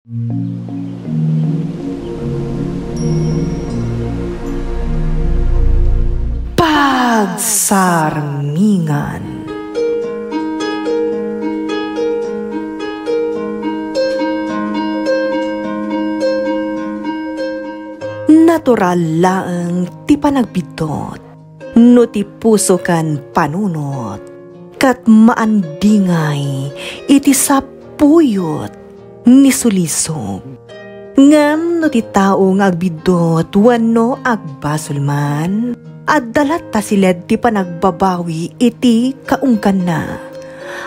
Pagsarmingan. Natural laeng ti panagbitot, no ti puso kan panunot, kat maandingay iti sapuyot ni sulisog. Ngam no ti tao ngagbidot wano agbasulman, at dalat ta siled ti panagbabawi iti kaungkan na.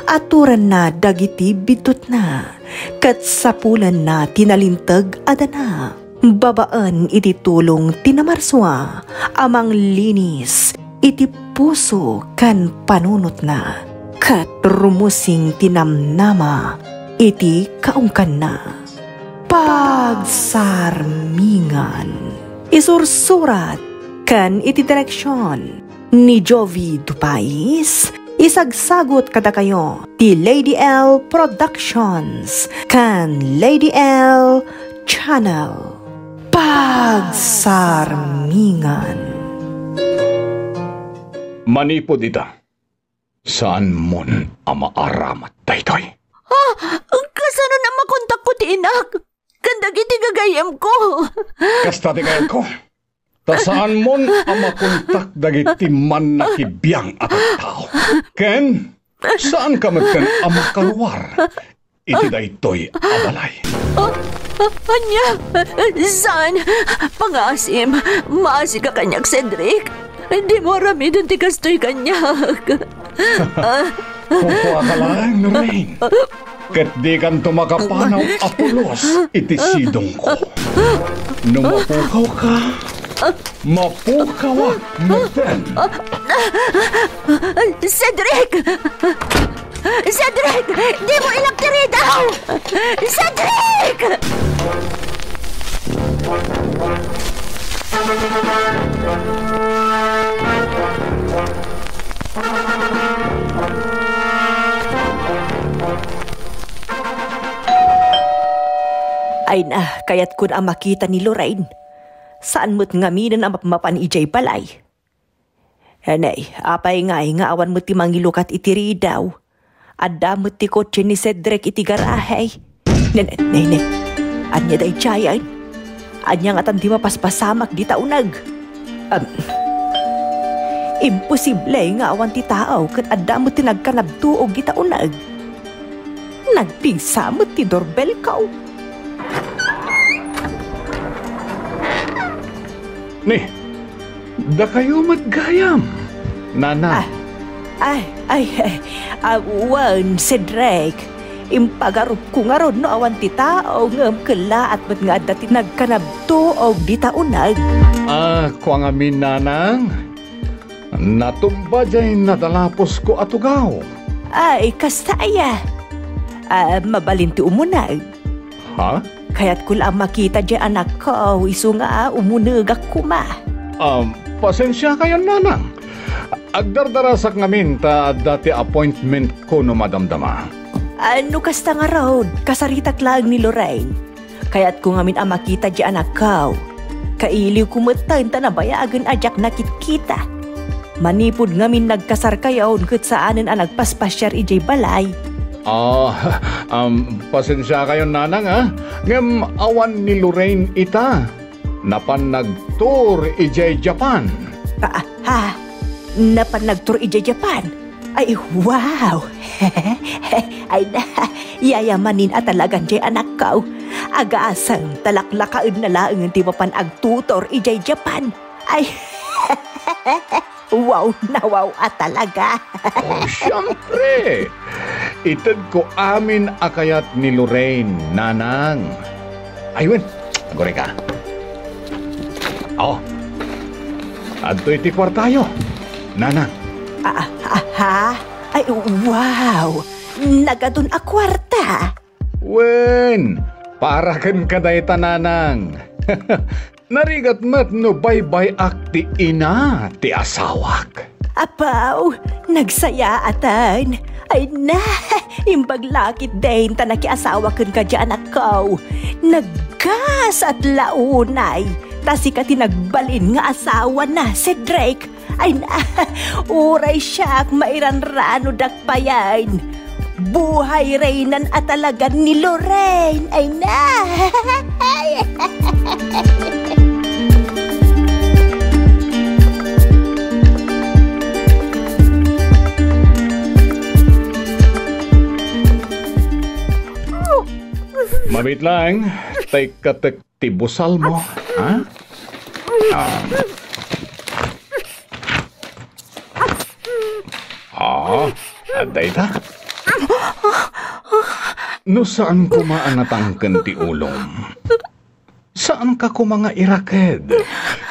Aturan na dagiti bidot na, kat sapulan na tinalintag adana. Babaan iti tulong tinamarswa, amang linis iti puso kan panunot na, kat rumusing tinamnama iti kaungkan na. Pagsarmingan. Isursurat kan iti direksyon ni Jovi Dupais. Isagsagot kada kayo ti Lady L Productions kan Lady L Channel. Pagsarmingan. Manipod ita. Saan mon amaaramat daytoy? Kasano na makontak ko ti inak? Kandag iti gagayam ko. Kasta ti kayo ko. Ta saan mon amakontak dagiti man nakibiyang at tao? Ken, saan ka magkan amakaluwar? Iti daytoy abalay. Anya, saan? Pangasim, maasi ka kanyak, Cedric. Di mo ramidon ti kastoy kanyak. Kukuha ka lang, Lorraine. Kat di kan tumakapanaw apulos iti sidong ko. Nung mapukaw ka, mapukawa mo din. Cedric! Cedric! Di mo ilaktiri daw! Cedric! Ay na, kaya't kun ang makita ni Lorraine. Saan mo't ngaminan ang mapan ijay balay? Hanay, apay ngay nga awan mo ti mangilukat itiri daw. Adda mo ti kotse ni Cedric iti garahe. Nene, anya day chayan. Anya nga tanti mapaspasamak di taunag. Imposible nga awan ti tao kat adda mo ti nagkanabtuog di taunag. Nagpisa mo ti doorbell kaw. Ni, da kayo matgayam. Nana. Wan, Cedric. Impagarup ko nga ron no awan ti tao ngam kala at mat nga dati nagkanabto o di taunag. Kuang amin nanang. Natumba jay nadalapos ko atugaw. Ay, kastaya. Mabalin ti umunag. Ha? Kaya't ko lang makita dyan anak ko, iso nga umunag ako ma. Pasensya kayo nanang. Agdardarasak ngamin ta dati appointment ko no madamdama. Ano kasta nga raw, kasaritak lang ni Lorraine. Kaya't ko ngamin ang makita dyan anak ko. Kailiw kumatan ta na bayagan ajak nakit-kita. Manipod ngamin nagkasar kayo kat saanan ang nagpaspasyar ijay balay. Pasensya kayo nanang ha. Ngem awan ni Lorraine ita. Napan nag-tour ijay Japan. Napan nag-tour ijay Japan? Ay, wow! Ay na, yayamanin at talagang jay anak ko. Agaasang talaklakaan na laang di mapan agtutor ijay Japan. Ay, wow na wow at talaga. Siyempre! Itad ko amin akayat ni Lorraine, nanang. Ayun, agore ka. Adto iti kwartayo, nanang. Ay, wow! Nagadun a kwarta. Wen, para kan kaday tananang. Narigat mat no baybay akti ina ti asawak. Apaw, nagsaya atan. Ay na, imbag lakit din tanaki asawa kun ka dyan akaw. Naggas at launay. Tasi ka tinagbalin nga asawa na si Drake. Ay na, uray siya mairanrano dakpayan. Buhay Reynan at talagan ni Lorraine. Ay na. Mabit lang, tay katek ti busal mo, ha? Aday ta? No saan kumaanatangkan ti ulom? Saan ka kumanga iraked?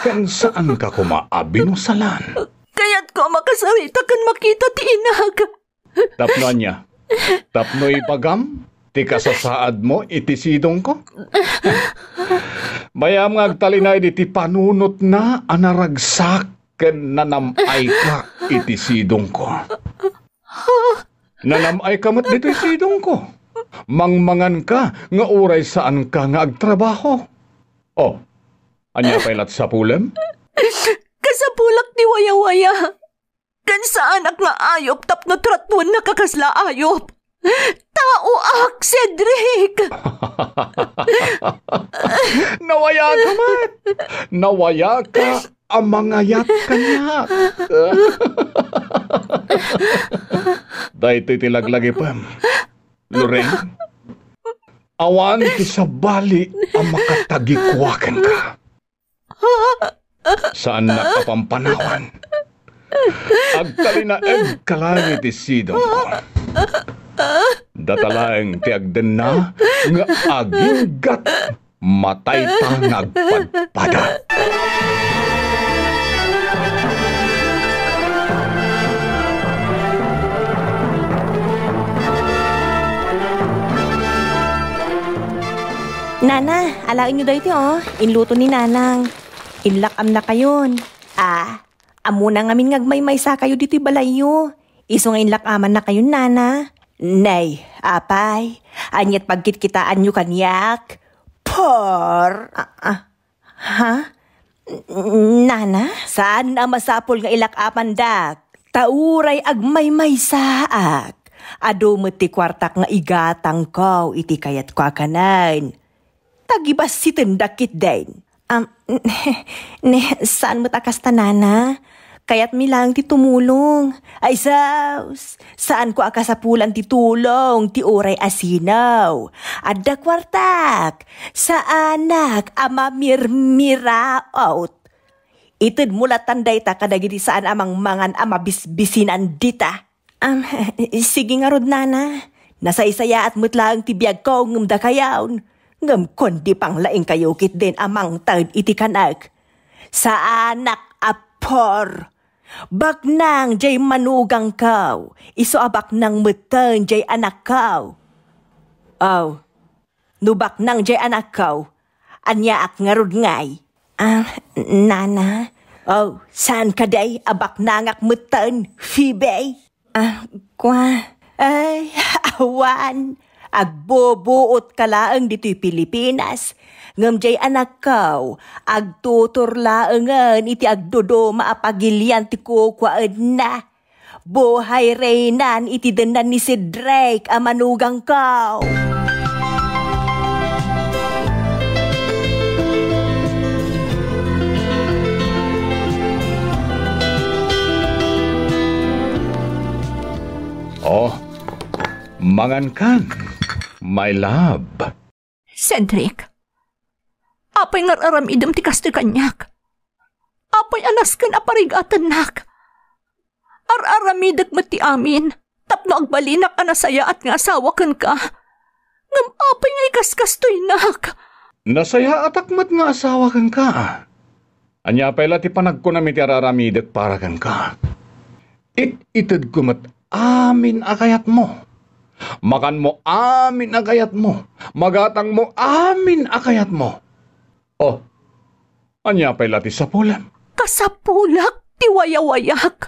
Kan saan ka kumaabinusalan? Kaya't ko makasarita kan makita ti inag. Tapnoan niya. Tapnoy pagam? Ti kasasaad mo, itisidong ko? Bayam nga agtalinay di ti panunot na anaragsak ken nanamay ka, itisidong ko. Nanamay ka mat dito isidong ko. Mangmangan ka, nga uray saan ka nga agtrabaho. Oh, anya pailat sa pulem? Kasapulak ni waya-waya. Kan saan ak nga ayop tapno tratwon na kakasla ayop. Tao ak, Cedric! Nawaya ka mat! Nawaya ka ang mangayat kanya. Dahil ito'y tilaglagi pa. Lorraine, awan ti sa bali ang makatagikwakan ka. Saan nakapampanawan? Agtali na kalangit isidong ko. Datalaeng ti agden na nga aginggat matay tang nagpadpada. Nana, alain nyo daw ito Inluto ni Nanang. Inlakam na kayon. Amo na ngamin ngagmay-may sa kayo dito balayo. Iso nga inlakaman na kayon, Nana. Nay, apay. Anyat pagkitkitaan nyo kanyak. Por. Ha? Nana, saan na masapol nga ilakaman dak? Tauray agmay-may saak. Ado ti kwartak nga igatang ko iti kayat kwa kanan. Tagibas si tendakit din. Saan mo takas tanana? Kaya't milang ti tumulong. Ay saan ko akasapulan ti tulong, ti oray asinaw. Adda kwartak, sa anak ama mirmiraot. Itid mula tanday ta kadagiti saan amang mangan ama bisbisinan dita. Sige nga rod nana, nasaysaya at mutlaang ti biyag ko ngumda kayawn. Ngam kondi pang laing kayukit din amang tagd iti kanag. Sa anak apor. Baknang jay manugang kaw. Iso abak nang mutan jay anak kaw. No baknang jay anak kaw. Anya ak ngarud ngay. Nana. Saan ka day abak nangak mutan, Phoebe? Ay, awan. Agbobuot ka laang dito'y Pilipinas. Ngam jay anak kaw, agtutor laangan iti agdodo maapagilian ti kukwaan na. Buhay Reynan iti denan ni si Drake amanugang kaw. Oh, mangan kan. My love. Cedric, apay ngararam idam ti kasto kanyak. Apay anas kan aparigatan nak. Araramidak mati amin. Tapno agbalinak anasaya at nga asawa kan ka. Ngam apay nga ikaskastoy nak. Nasaya at akmat nga asawa kan ka. Anya pala ti panag ko namin ti araramidak para kan ka. Itid kumat amin akayat mo. Makan mo amin akayat mo. Magatang mo amin akayat mo. Oh, Anya pa'y lati sa pulam. Kasapulak ti wayawayak.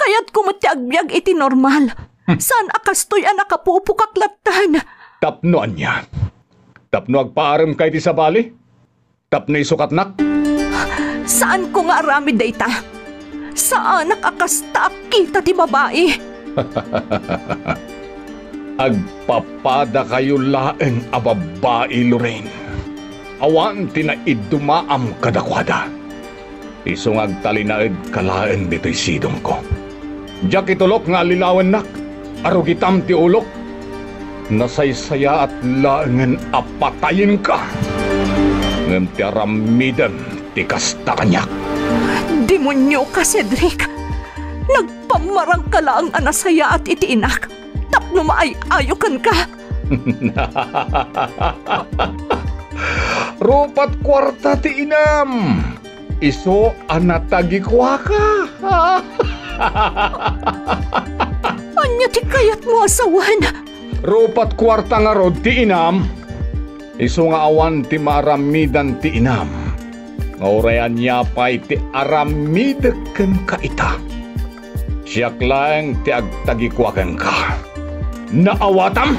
Kaya't kumati agbyag iti normal. Saan akastoy ang nakapupukaklatan? Tapno anya. Tapno agpaaram kay ti sa bali? Tapno isukatnak? Saan ko nga arami dayta? Saan nakakasta kita ti babae? Agpapada kayo laeng a babae, Lorraine. Awan tinaidumaam kadakwada. Isong agtalinaed kalaeng dito'y sidong ko. Diyak itulok nga lilawan nak, arugitam ti ulok. Nasaysaya at laengen apatayin ka. Ngem ti aramiden ti kasta kanyak. Demonyo ka, Cedric. Nagpamarang ka lang ang anasaya at itiinak. Tapno maay-ayukan ka. Rupat kwarta ti inam. Iso anatagi kwa ka. Anya ti kayat mo asawan? Rupat kwarta nga rod ti inam. Iso nga awan ti maaramidan ti inam. Ngaurayan niya pa'y ti aramideken ka ita. Siyak lang ti agtagikwakan ka. Naawatam?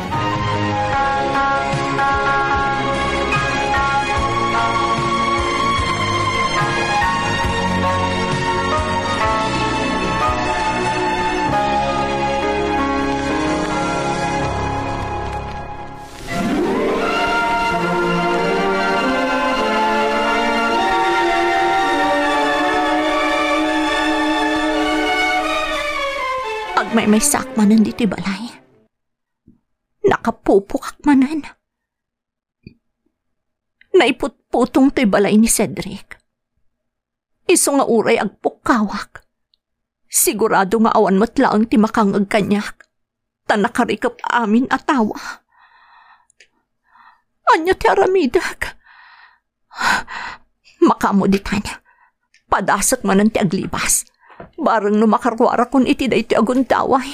May sakmanan dito'y balay. Nakapupukak manan. Naiputputong to'y balay ni Cedric. Iso nga uray agpukawak. Sigurado nga awan mo't laang ti makangag kanyak. Ta nakarikap amin atawa. Anya ti aramidag. Makamuditan. Padasat manan ti aglibas. Barang no makarwara kun iti da iti aguntaway.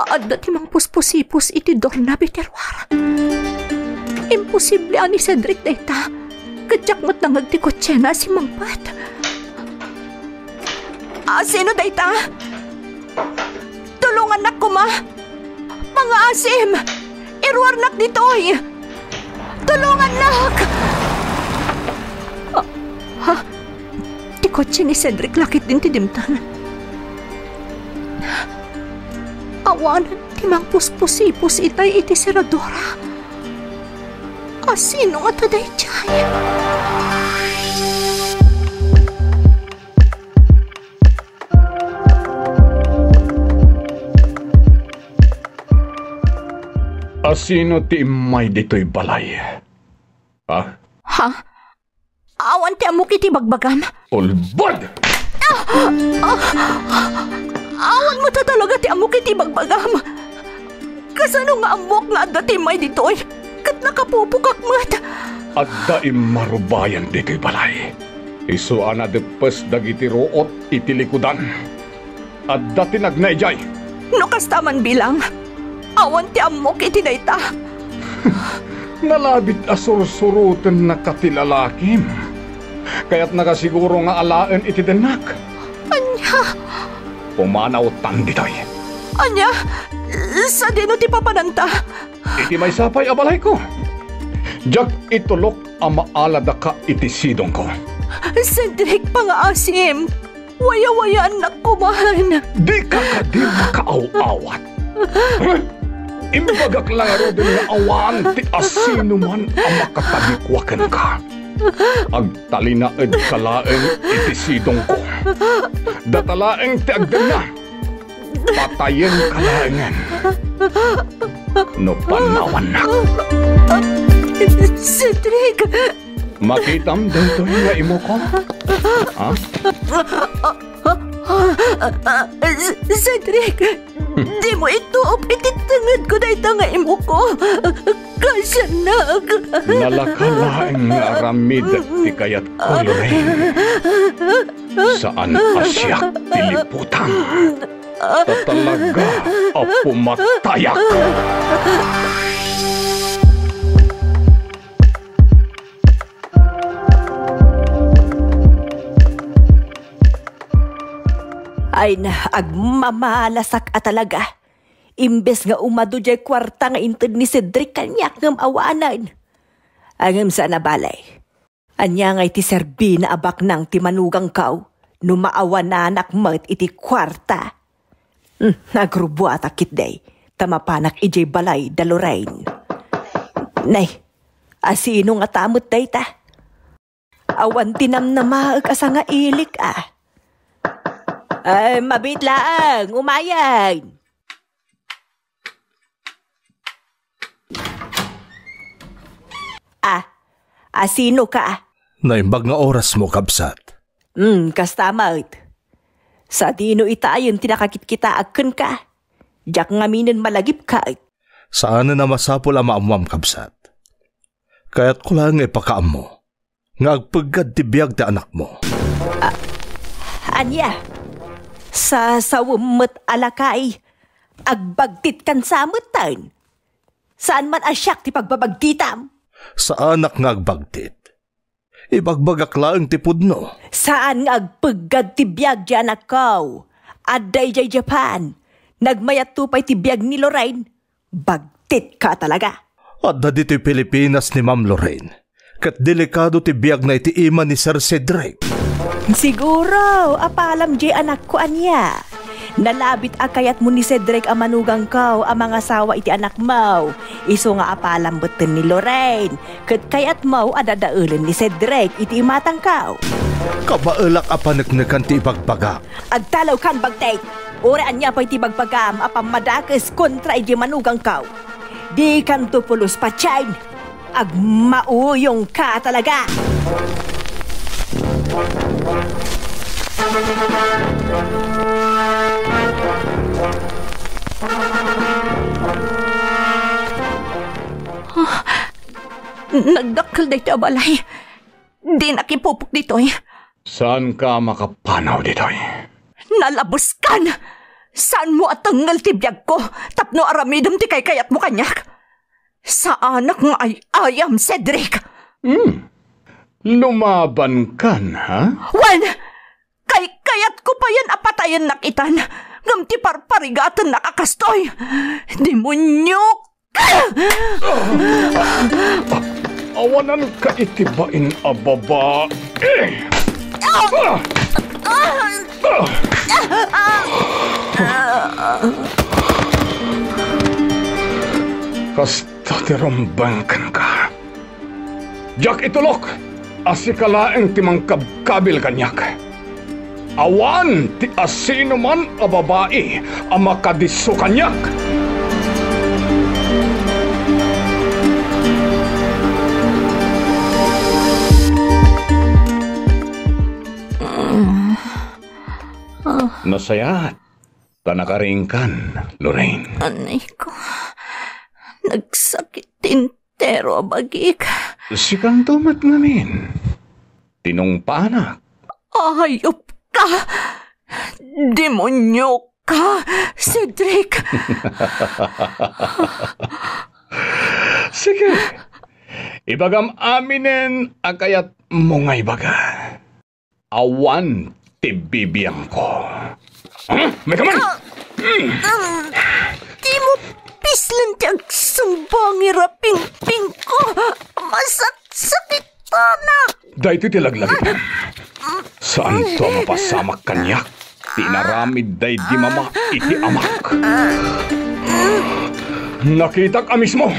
Adda ti mang puspusipus iti dornabi terwara. Imposible ani Cedric da ita. Kadyak mo't nangag ti kotsena si Mangpat. Sino da ita? Tulungan nak ko ma. Mga asim. Irwar nak ditoy. Tulungan nak. Ti kotse ni Cedric lakit din ti dimtan. Awanan ti mang puspusipus itay iti seradora. Asino nga taday tiyay? Asino ti imay dito'y balay? Ha? Ha? Awan ti amok iti bagbagam. Ulbad! Awan mo ta talaga ti amok iti bagbagam. Kasano nga amok nga adda ti may ditoy? Kat nakapupukak mat. Adda imarubayan dito'y balay. Isu anadepes dagiti root iti likudan. Adda tinagnayjay. No kastaman bilang. Awan ti amok iti dayta. Nalabit asur-surutan na katilalakim. Kaya't nakasiguro nga alaen iti denak. Anya? Pumanaw tanditoy. Anya? Sa dino ti papananta? Iti may sapay abalay ko. Diyak itulok ang maalada ka iti sidong ko. Cedric pangaasim. Waya-wayaan na kumahan. Di ka di makaaw-awat. Imbagak lang aro din nga awan ti asino man ang makatagikwakan ka. Agtalinaed kalaeng iti sidong ko. Datalaeng ti agdana. Patayin kalaengen. No panawan na. Cedric! Makitam dito nga imo ko? Ha? Cedric! Di mo ituop ititangad ko na itanga imo ko. Kasanag. Nalakalaeng nga aramid ti kayat ko, Lorraine. Saan asyak tiliputang? Tatalaga a pumatayak. Ay na, agmamalasak a talaga. Imbes nga umado jay kwarta nga inted ni Cedric kanyak ngam awanan. Angam sa nabalay. Anya nga iti serbi na abak nang timanugang kaw. Numaawan na anak mat iti kwarta. Nagrubo atakit day. Tamapanak ijay balay da Lorraine. Nay, asino nga tamot day ta? Awan tinam na maag asa nga ilik ah. Ay, mabit lang, umayag. Asino ka? Naimbag nga oras mo, kabsat. Kastamad. Sa dino itayon tinakakit kita aken ka. Diyak ngaminin malagip ka. Saan na masapol ang maamam, kabsat? Kaya't ko lang ipakaam mo. Nga agpagad tibiyag ti anak mo. Anya? Sa sawumot alakay, agbagtit kan samutan. Saan man asyak ti pagbabagtitam? Sa anak nga agbagtit. Ibagbagak lang ti pudno. Saan nga agpagad ti biyag di anak ko? Aday jay Japan. Nagmayat tupay ti biyag ni Lorraine. Bagtit ka talaga. At na dito Pilipinas ni Ma'am Lorraine. Kat delikado ti biyag na iti ima ni Sir Cedric. Siguro, apalam di anak ko anya. Nalabit akayat mo ni Cedric ang manugang ko, ang mga sawa iti anak mo. Iso nga apalam betin ni Lorraine. Kat kayat mo adadaulan ni Cedric iti imatang ko. Kabaelak apaneknekan ti ibagbaga. Agtalaw kan bagtay. Oraan niya pa iti bagbagam apamadakas kontra iti manugang ko. Di kan tupulos patsain. Agmauyong ka talaga. Nagdakkel dito balay. Di nakipupok ditoy. Saan ka makapanaw ditoy? Nalabos kan! Saan mo at tanggal tibiyag ko? Tapno aramidam ti kayat mo kanyak. Sa anak nga ay ayam, Cedric. Lumaban kan, ha? Wan! Kayat ko pa yan apatayan nakitan. Ngam ti parparigatan nakakastoy. Demonyo ka! Awanan ka itibain a babae. Kasta tirombangkan ka. Jak itulok, asikalaeng timangkabkabil kanyak. Awan ti asino man a babae ang makadiso kanyak. Nasayat, tanakaringkan, Lorraine. Anay ko, nagsakit tintero abagik. Sikang tumat ngamin. Tinungpanak. Ayop ka! Demonyo ka, Cedric! Sige, ibagam aminen akayat mo nga ibaga. Awan tibibiyang ko. May kaman! Di mo pislan tiyag sumbang iraping-ping ko. Masakit na. Dahil tilaglagin. Saan to mapasamak kanyak? Tinaramid day di mama iti amak. Nakitak amis mo.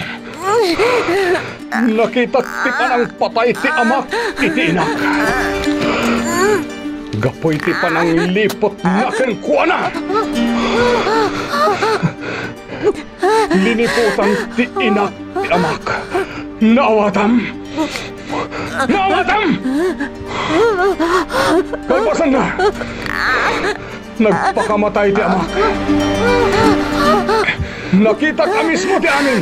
Nakitak ti panang patay ti amak iti inak. Gapoy ti panang lipot na kenkwana. Liniputan ti inak ti amak. Naawatam! Naawatam! Kalpasan na! Nagpakamatay ti amak. Nakita ka mismo ti amin.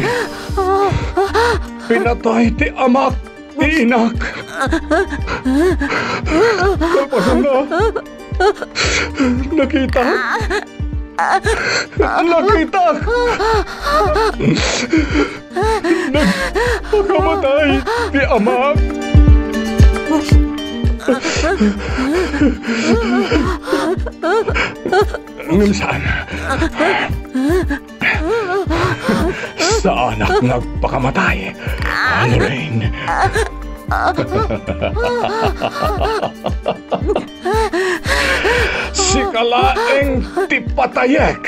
Pinatay ti amak ti inak. Kalpasan na! Nakita! Nakita! Nagpakamatay ti amak. ngem saan. Sa anak nagpakamatay. Lorraine. Si kalaeng tipatayek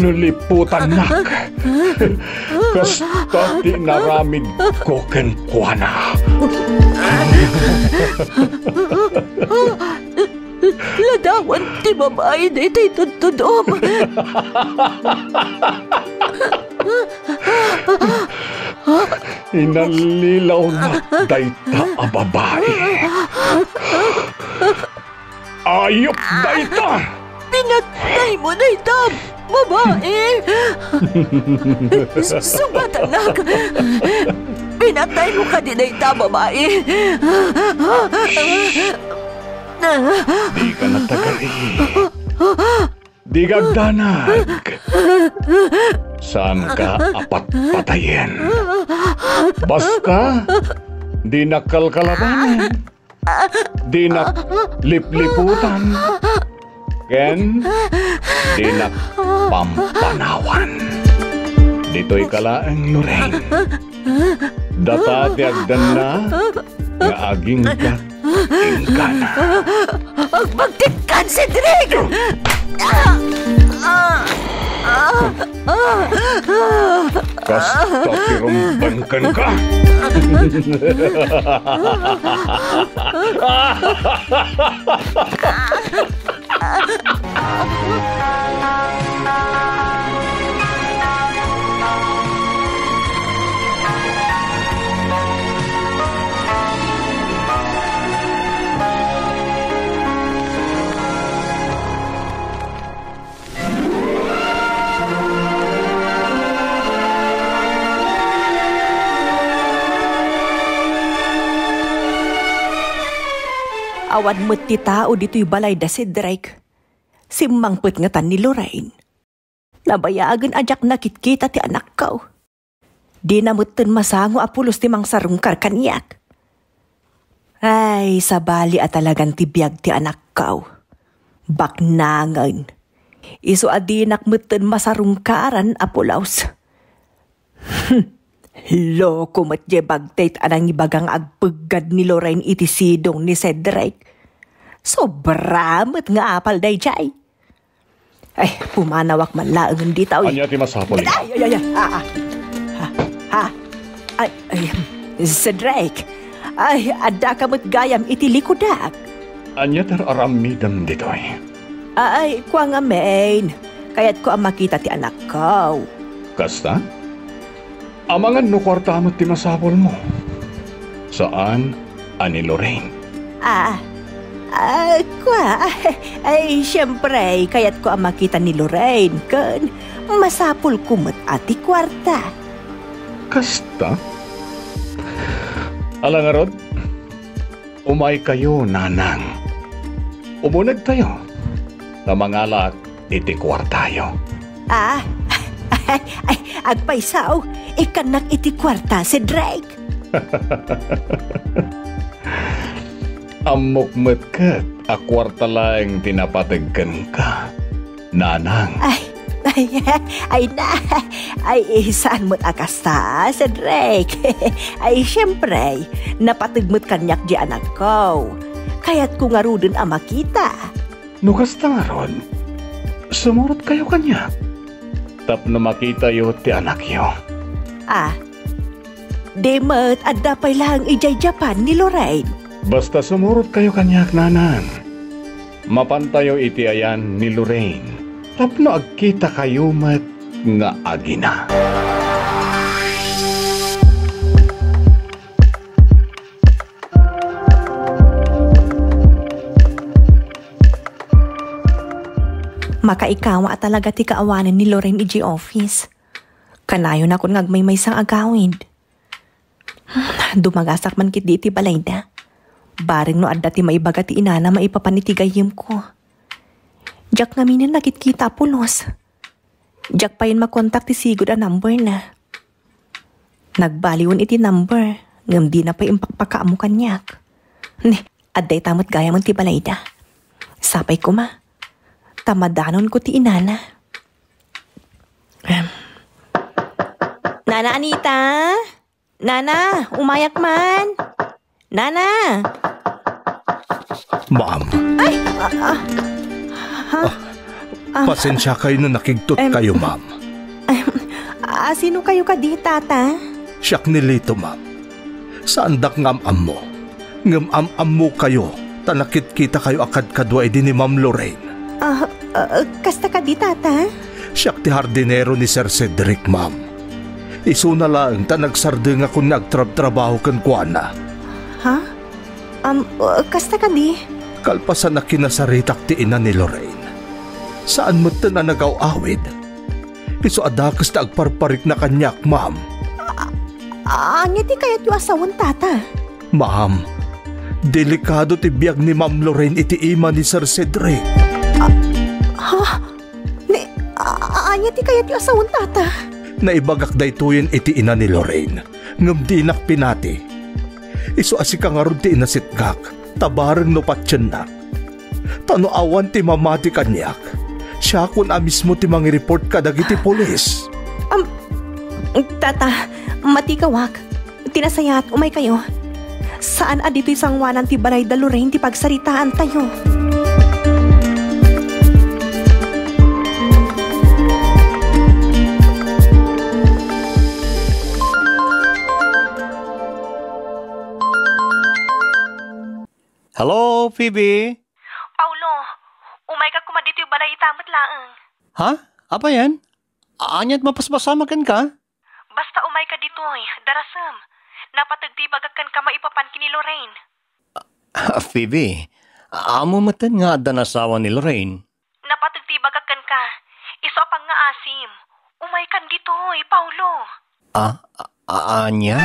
nuliputan nak. Kasta di naramid ko ken kuana. Ladawan ti babae na ito'y tutudom. Inalilaw na dayta a babae. Ayop dayta! Pinatay mo na ito, babae! Sugat anak! Pinatay mo ka din na ito, babae! Di ka natagali. Di gagdanag. Saan ka apat patayin? Basta, di nakalkalabanan. Di naklip-liputan. Ken, di nakpampanawan. Dito'y kalaeng Lorraine. Data tiagdan na nga aging katingkana. Magtikan si Drake! Kasta pirumbankan ka. Awan mo't ti tao dito'y balay da si Drake. Simangpet nga tan ni Lorraine. Nabayagan ajak nakitkita ti anak ko. Di namutin masango apulos ti mangsarungkar kanyak. Ay, sabali at talagang tibiyag ti anak ko. Baknangan. Iso adinak mutin masarungkaran apulaos. Loko matje bagtayt anang ibagang agpagad ni Lorraine iti sidong ni Cedric. Sobramat nga apal day jay. Ay, pumanawak man laang di tao. Anya ti masapol. Ay, Cedric. Ay, adda ka mo't gayam iti likodak. Anya tar aramidam ditoy. Ay, kwa nga main. Kaya't ko ang makita ti anak ko. Kasta? Amangan no kwarta mo ti masapol mo. Saan? Ani Lorraine. Ay, siyempre, kaya't ko ang makita ni Lorraine. Kan, masapol kumot ati kwarta. Kasta? Alangarod, umay kayo, nanang. Umunag tayo na mangalak iti kwartayo. Agpaisaw, ikanak iti kwarta si Drake. Amokmet kat, a kwarta lang tinapatagkan ka, nanang. Ay, saan mo't akasta, si Drake? Ay, siyempre, napatigmot kanyak di anak ko. Kaya't ko nga rudin ang makita. Nukasta nga ron, sumurot kayo kanya. Tap na makita yo ti anak yo. Demet at dapay lang ijay Japan ni Lorraine. Basta sumurot kayo kanyak, nanang. Mapantayo iti ayan ni Lorraine. Tapno agkita kayo mat nga agina. Makaikawa at talaga ti kaawanan ni Lorraine iji office. Kanayon ako ngagmay-may sang agawin. Dumagasak man kit di iti balay na. Baring no adda ti maibaga ti inana maipapanitigayim ko. Diyak namin na nakitkita pulos. Diyak pa yun makontak ti sigod a number na. Nagbaliwan iti number. Ngam di na pa impakpakaamo kanyak. Adday tamot gaya mong ti balay na. Sapay ko ma. tamadanon ko ti inana. Nana Anita? Nana, umayak man. Nana! Ma'am. Ay! Pasensya kayo na nakigtot kayo, ma'am. Sino kayo kadi, tata? Siyak nilito, ma'am. Saan dak ngam-am mo? Ngam-am mo kayo. Tanakit kita kayo akad kadwa ni Ma'am Lorraine. Kasta kadi, tata? Siyak ti hardinero ni Sir Cedric, ma'am. Isuna lang ta nagsardeng ako nagtrabaho kan kuana. Ha? Kasta kadi? Kalpasan na kinasaritak ti ina ni Lorraine. Saan mo ta na nagaw-awid? Iso adakas na agparparik na kanyak, ma'am. Anya ti kayat yu asawan, tata? Ma'am, delikado ti biyag ni Ma'am Lorraine iti ima ni Sir Cedric. Anya ti kayat yu asawan, tata? Naibagak daytoyen iti ina ni Lorraine. Ngam dinak pinati. Iso asika nga ron ti inasitgak. Tabarang no patyan na. Tano awan ti mamati kanyak. Siya kun mismo ti mangi-report ka dagiti polis. Tata, matikawak. Tinasayat, umay kayo. Saan adito isang wanan ti balay da Lorraine ti pagsaritaan tayo? Hello, Phoebe? Paulo, umay ka kumadito yung balay itamat laang. Ha? Apa yan? Anyat mapaspasamakan ka? Basta umay ka dito darasam. Napatagtibagakan ka maipapan kini Lorraine. Phoebe, amo matan nga ada nasawa ni Lorraine. Napatagtibagakan ka. Iso pang nga asim. Umay kan dito Paulo. Anya?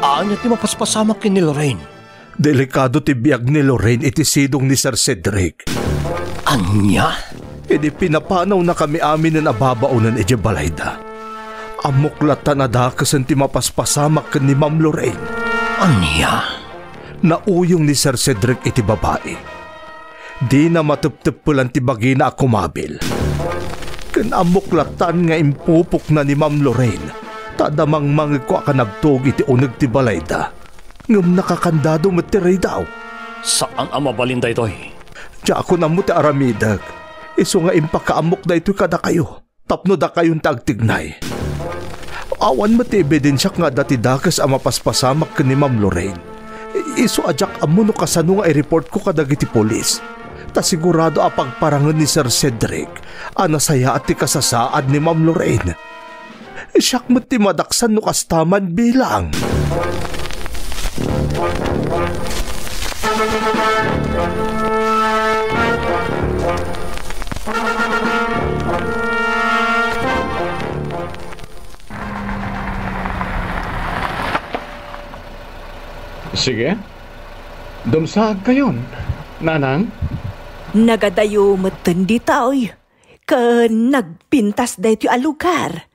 Anya ti mapaspasamak kin ni Lorraine. Delikado ti biyag ni Lorraine iti sidong ni Sir Cedric. Anya? Idi pinapanaw na kami amin na nababaunan iti balayda. Amuklatan na dakasan ti mapaspasamak kin ni Ma'am Lorraine. Anya? Nauyong ni Sir Cedric iti babae. Di na matuptupulan ti bagi na akumabil. Ken amuklatan nga impupok na ni Ma'am Lorraine. Tadamang mangikwa ka nabtog iti unag ti balayda. Ngam nakakandado matiray daw. Saan ang mabalinda ito'y? Diya ako na mo ti aramidag. Iso nga impakaamok na ito'y kada kayo. Tapno da kayong tagtignay. Awan mo ti ebidensyak nga dati dakas ang mapaspasamak ka ni Ma'am Lorraine. Iso adyak amo no kasano nga i-report ko kadag iti polis. Ta sigurado apagparangan ni Sir Cedric. Anasaya at ti kasasaad ni Ma'am Lorraine. Siyak mo ti madaksan no kastaman bilang. Sige. Dumsag kayon, nanang. Nagadayo matindi taoy. Nagpintas dahito yung alugar.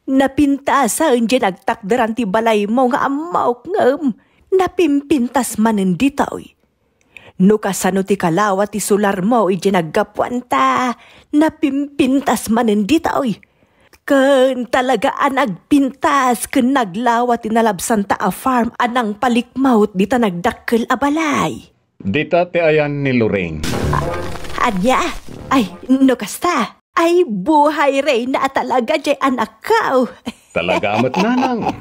Napintasan dyan nagtakdaran ti balay mo nga amaok ngam. Napimpintas manin ditaoy. No kasano ti kalawa ti sular mo dyan naggapuanta. Napimpintas manin ditaoy. Ken talaga nagpintas ken naglawa ti nalabsan ta a farm anang palikmaut dita nagdakkel a balay. Dita ti ayan ni Lorraine. Anya? Ay, no kasta. Ay, buhay ray na talaga jay anak ka. Talaga amat nanang.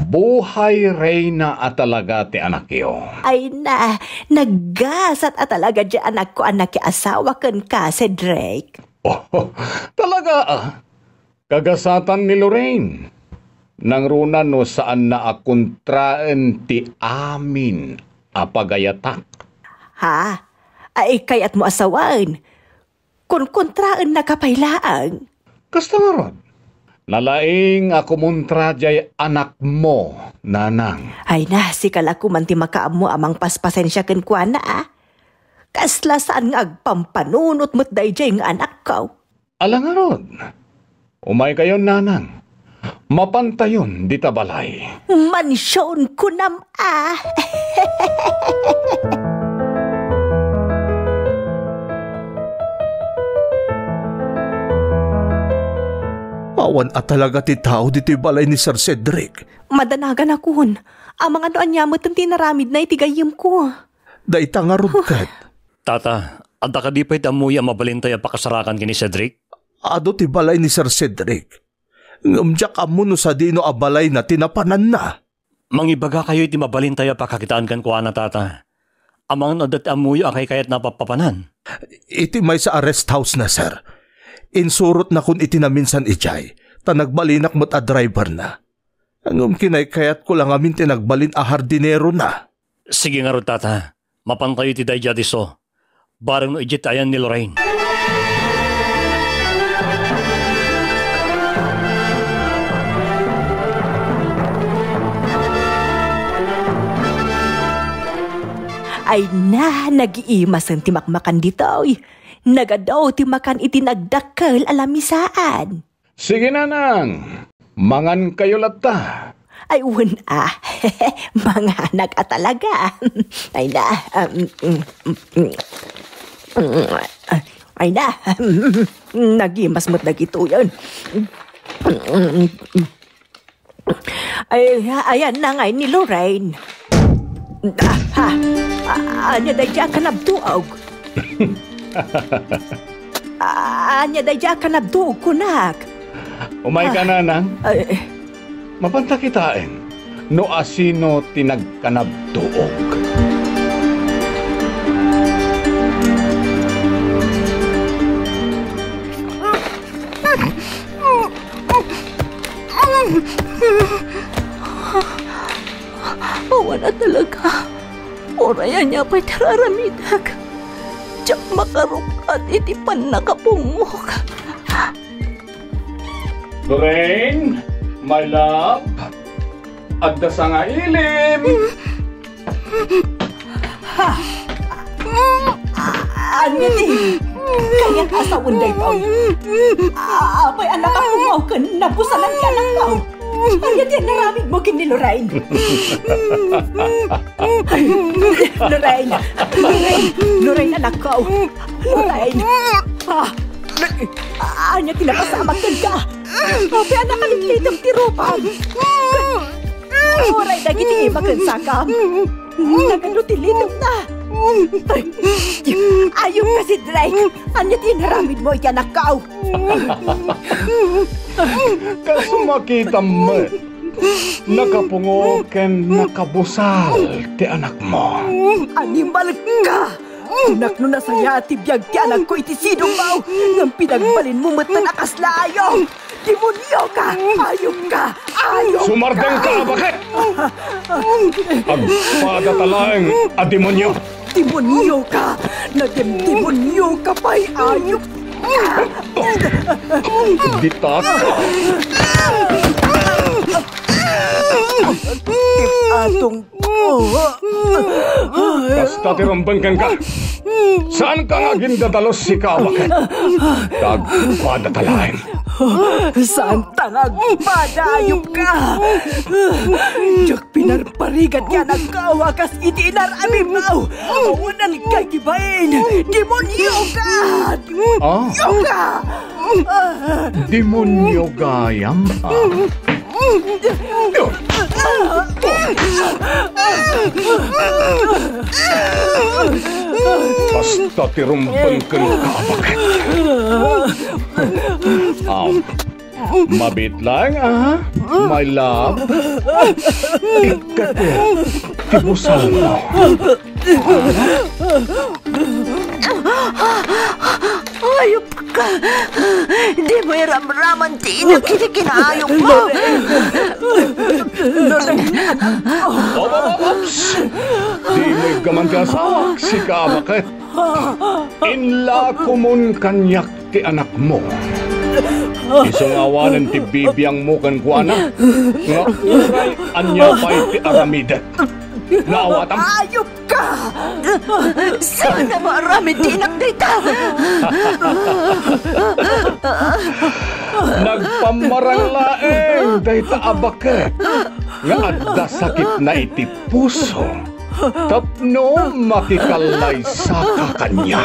Buhay Reyna at talaga ti anak yo. Ay na, naggasat at talaga jay anak ko anak ki asawa ken ka, Cedric. Oh, talaga Kagasatan ni Lorraine. Nang runa no saan na akuntraan ti amin apagayatak. Ha? Ay kayat mo asawan. Kung kontraan na kapailaan. Kasta nga rod. Nalaing ako muntra jay anak mo, nanang. Ay na, si kalaku man ti makaam mo amang paspasensya ken kuana Kasla saan nga agpampanunot mo't day jay nga anak ko. Alang nga rod. Umay kayo, nanang. Mapantayon di ta balay. Mansyon ko nam Awan at talaga ti tao dito'y balay ni Sir Cedric. Madanagan akon. Ang mga doan niya mo't tinaramid na itigayim ko. Daita nga rugkat. Tata, adda ka di pa'y tamuy ang mabalintay ang pakasarakan kini Cedric? Ado ti balay ni Sir Cedric. Ngamdyak amuno sa dino a balay na tinapanan na. Mangibaga kayo iti mabalintay ang pakakitaan kan kuha na tata. Amang adat amuy akay kayat napapapanan. Iti may sa arrest house na, sir. Insurot na kun iti na minsan ijay, ta nagbalinak mo't a driver na. Angum kinay kayat ko lang amin tinagbalin a hardinero na. Sige nga ro tata, mapantayo iti dayja diso. Barang no ijit ayan ni Lorraine. Ay na, nag-iimasan ti makmakan dito. Nagadaw ti makan iti nagdakkel alamisaan. Sige nanang, mangan kayo lata. Ay mga anak talaga. Ay na, ay na, nag-imas mo't nagito yan. Ay, ayan na ngay ni Lorraine. Anya day dyan ka nabtuog. Anya day dyan ka nabtuog kunak. Umay ka nanang, mapanta kitain, no asino tinagkanabtuog. Awa na talaga. Oraya niya pa'y tararamidag. Diyak makarukat iti pan nakapungok. Lorraine, my love, adda sa nga ilim. Anya ni, kaya asawon day pa. Apay anak ako mo ka, napusalan ka ng kao. Anya din naramid mo kini Lorraine. Lorraine anak ko. Lorraine. Anya tinapasama ka. Apay anak kalitlitong tirupang. Oray dagiti ibagan sakam. Nagalutilitong na. Ayong kasi Drake. Anya tinaramid mo iti anak ko. Kaso makita mo, nakapungo ken nakabusal ti anak mo. Animal ka! Tunak no nasaya ti biyag ti anak ko iti sidong mau ng pinagbalin mo mo't nakaslayo. Demonyo ka! Ayok ka! Ayok Sumardeng ka, bakit? Agpadatalaeng a demonyo. Demonyo ka! Nagem-demonyo ka pa'y ayok ka! Ditak. Atong Basta tirumban ka. Saan ka nga gindadalos si Kawakit? Tagpadatalaeng. Saan tangag padayop ka? Diyak pinarparigan ka nagkawakas iti inarami mo. Awanan kay gibain. Demonyo ka! Demonyo ka! Demonyo gayam. Basta tirumban ka Kawakit. Mabit lang, my love. Ikate, tibusal mo. Ayop ka! Di mo iramraman ti ina kinaayop mo! Ops! Di mo'y gaman ti asawak si Kawakit. Inla kumun kanyak ti anak mo. Isang awanan ti bibiyang mo kan kuana. Nga uray anya pa'y ti aramidat. Naawatan. Ayop ka! Sana maramid ti inakdita! Nagpamarang laeng dahi taabaket. Nga adda sakit na iti puso. Tapno makikalay sa kakanya.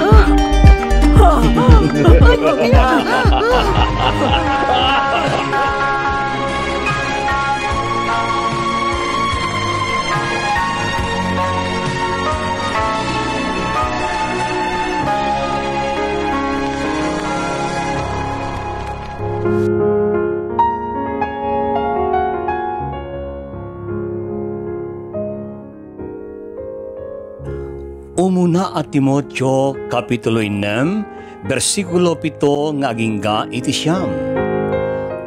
Umuna at Timotyo, Kapitulo 6, versikulo 7 nga agingga iti siyam.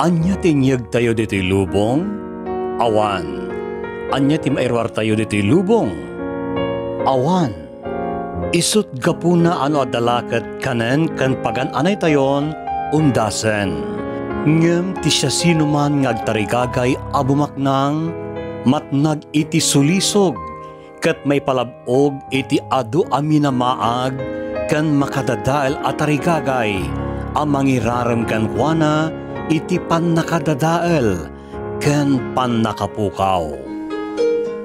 Anya tinyag tayo dito'y lubong, awan. Anya ti mairwar tayo dito'y lubong, awan. Isut gapuna ano adalakat kanen kan pagan-anay tayon, undasen. Ngem ti siya sino man nga agtarigagay abumaknang, matnag iti sulisog, kat may palabog iti adu amina maag kan makadadael at tarigagay ang mangiraram kan kuana iti pannakadadael kan pannakapukaw.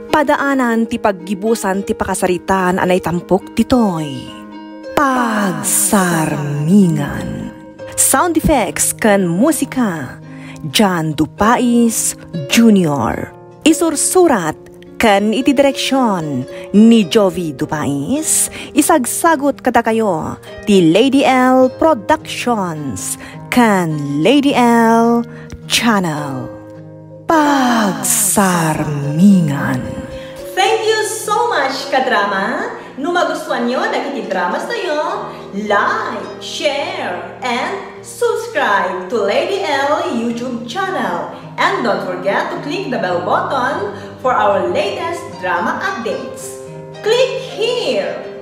Padaanan ti paggibusan ti pakasaritaan anay tampok titoy. Pagsarmingan. Sound effects kan musika John Dupais Jr. Isursurat kan iti direksyon ni Jovi Dupais, isagsagot kada kayo ti Lady L Productions kan Lady L Channel. Pagsarmingan. Thank you so much, kadrama. No magustuhan nyo dagiti dramas tayo, like, share, and subscribe to Lady L YouTube channel. And don't forget to click the bell button for our latest drama updates. Click here!